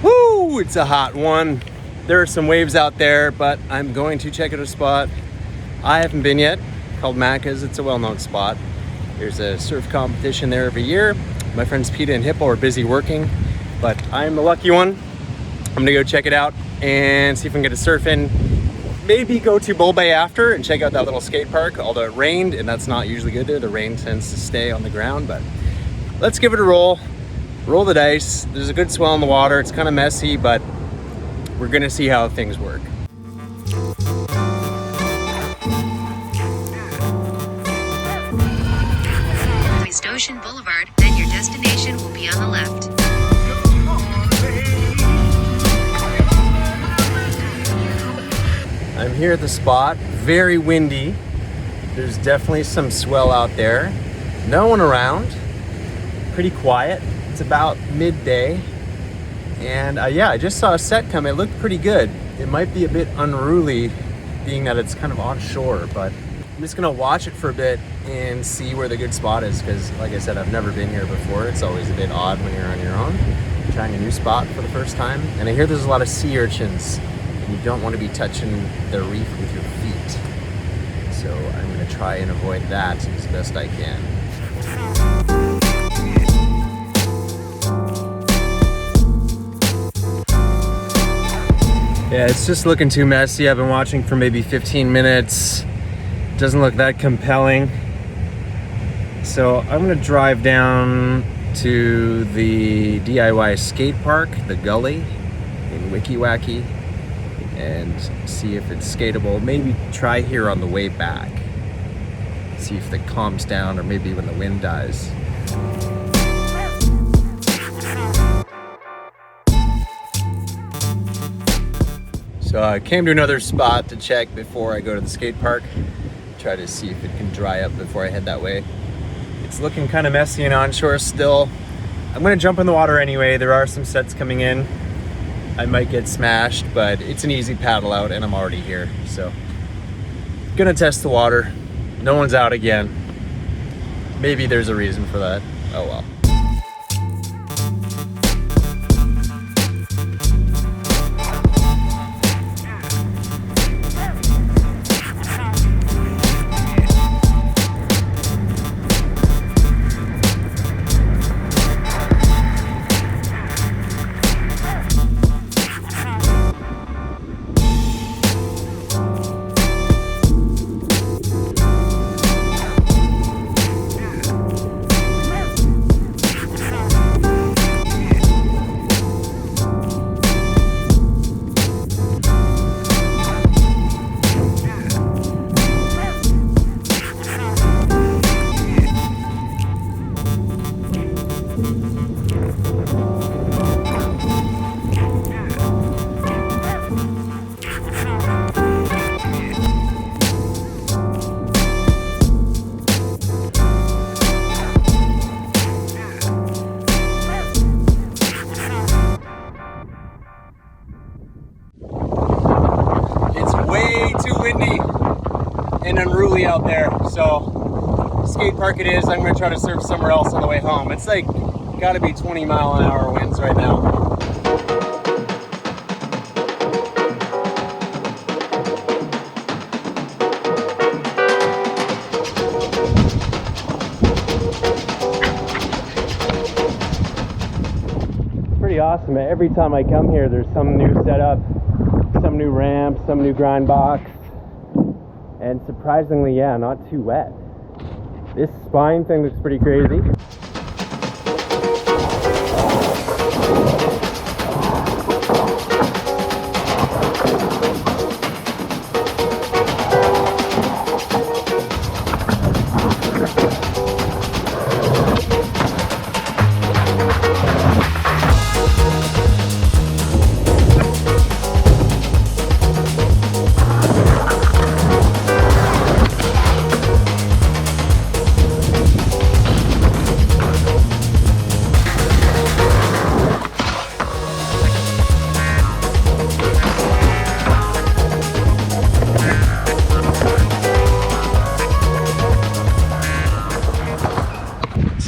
Woo! It's a hot one. There are some waves out there, but I'm going to check out a spot I haven't been yet, called Macca's. It's a well-known spot. There's a surf competition there every year. My friends Peta and Hippo are busy working, but I'm the lucky one. I'm gonna go check it out and see if I can get a surf in. Maybe go to Bull Bay after and check out that little skate park, although it rained and that's not usually good there. The rain tends to stay on the ground, but let's give it a roll. Roll the dice. There's a good swell in the water. It's kind of messy, but we're gonna see how things work. East Ocean Boulevard, then your destination will be on the left. I'm here at the spot, very windy. There's definitely some swell out there. No one around, pretty quiet. It's about midday. And yeah, I just saw a set come. It looked pretty good. It might be a bit unruly being that it's kind of on shore, but I'm just gonna watch it for a bit and see where the good spot is, because like I said, I've never been here before. It's always a bit odd when you're on your own, trying a new spot for the first time. And I hear there's a lot of sea urchins, and you don't want to be touching the reef with your feet. So I'm gonna try and avoid that as best I can. Yeah, it's just looking too messy. I've been watching for maybe 15 minutes. Doesn't look that compelling. So I'm gonna drive down to the DIY skate park, the Gully in Wiki Wacky, and see if it's skatable. Maybe try here on the way back. See if it calms down, or maybe when the wind dies. So I came to another spot to check before I go to the skate park. Try to see if it can dry up before I head that way. It's looking kind of messy and onshore still. I'm gonna jump in the water anyway. There are some sets coming in. I might get smashed, but it's an easy paddle out and I'm already here. So, gonna test the water. No one's out again. Maybe there's a reason for that. Oh well. And unruly out there, so skate park it is. I'm gonna try to surf somewhere else on the way home. It's like gotta be 20-mile-an-hour winds right now. Pretty awesome. Every time I come here, there's some new setup, some new ramp, some new grind box. And surprisingly, yeah, not too wet. This spine thing looks pretty crazy.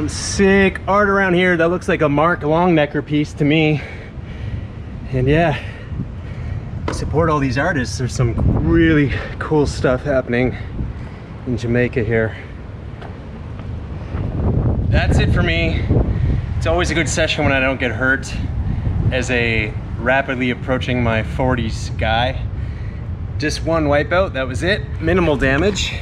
some sick art around here that looks like a Mark Longnecker piece to me. And yeah, support all these artists. There's some really cool stuff happening in Jamaica here. That's it for me. It's always a good session when I don't get hurt as a rapidly approaching my 40s guy. Just one wipeout, that was it. Minimal damage.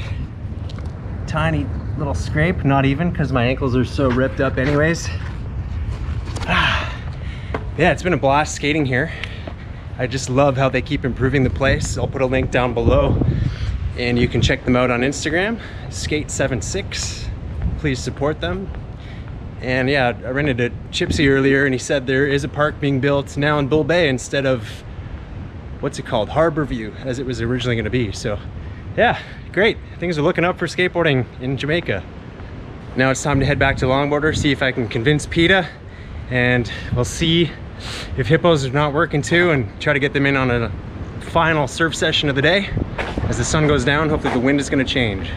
Tiny little scrape, not even, because my ankles are so ripped up anyways. Yeah, it's been a blast skating here. I just love how they keep improving the place. I'll put a link down below and you can check them out on Instagram, Skate76. Please support them. And yeah, I ran into Chipsy earlier and he said there is a park being built now in Bull Bay instead of, what's it called, Harborview, as it was originally going to be. So yeah, great. Things are looking up for skateboarding in Jamaica. Now it's time to head back to Longboarder, see if I can convince PETA, and we'll see if hippos are not working too, and try to get them in on a final surf session of the day. As the sun goes down, hopefully the wind is going to change.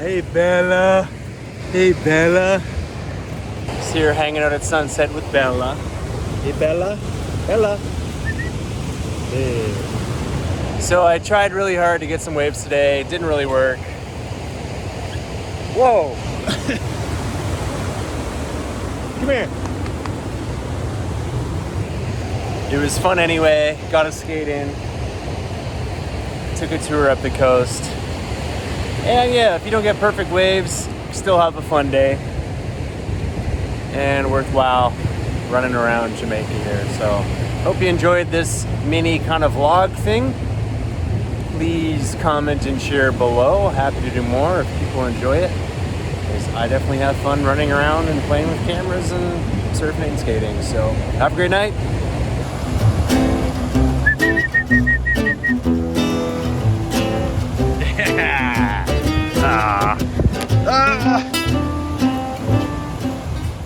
Hey Bella. Hey Bella. Just here hanging out at sunset with Bella. Hey Bella. Bella. Hey. So I tried really hard to get some waves today. It didn't really work. Whoa. Come here. It was fun anyway. Got a skate in. Took a tour up the coast. And yeah, if you don't get perfect waves, you still have a fun day. And worthwhile running around Jamaica here. So, hope you enjoyed this mini kind of vlog thing. Please comment and share below. Happy to do more if people enjoy it. Because I definitely have fun running around and playing with cameras and surfing and skating. So, have a great night.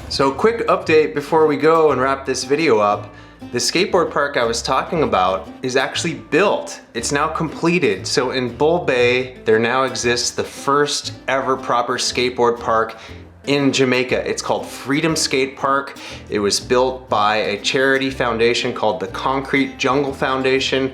So quick update before we go and wrap this video up. The skateboard park I was talking about is actually built. It's now completed. So in Bull Bay, there now exists the first ever proper skateboard park in Jamaica. It's called Freedom Skate Park. It was built by a charity foundation called the Concrete Jungle Foundation.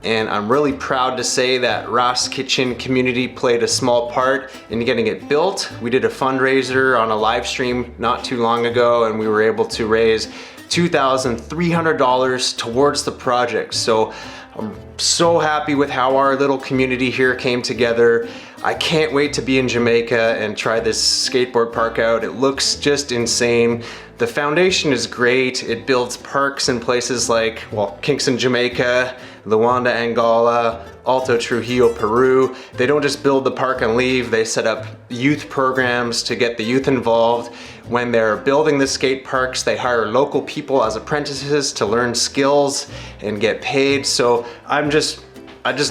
And I'm really proud to say that RASTA Kitchen community played a small part in getting it built. We did a fundraiser on a live stream not too long ago, and we were able to raise $2,300 towards the project. So I'm so happy with how our little community here came together. I can't wait to be in Jamaica and try this skateboard park out. It looks just insane. The foundation is great. It builds parks in places like, well, Kingston, Jamaica, Luanda, Angola, Alto Trujillo, Peru. They don't just build the park and leave. They set up youth programs to get the youth involved. When they're building the skate parks, they hire local people as apprentices to learn skills and get paid. So I just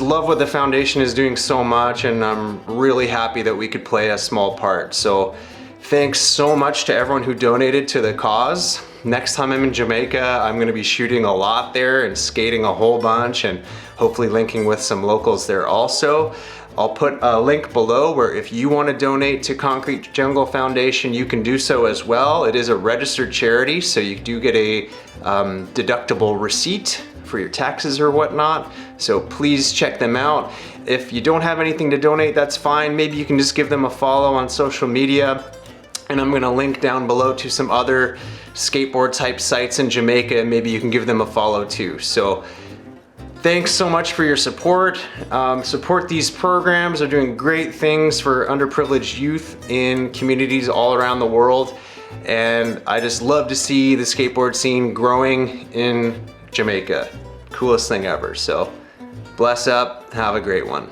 love what the foundation is doing so much, and I'm really happy that we could play a small part. So thanks so much to everyone who donated to the cause. Next time I'm in Jamaica, I'm gonna be shooting a lot there and skating a whole bunch, and hopefully linking with some locals there also. I'll put a link below where if you want to donate to Concrete Jungle Foundation, you can do so as well. It is a registered charity, so you do get a deductible receipt for your taxes or whatnot. So please check them out. If you don't have anything to donate, that's fine. Maybe you can just give them a follow on social media. And I'm gonna link down below to some other skateboard type sites in Jamaica, and maybe you can give them a follow too. So thanks so much for your support. Support these programs. They're doing great things for underprivileged youth in communities all around the world. And I just love to see the skateboard scene growing in Jamaica. Coolest thing ever. So bless up, have a great one.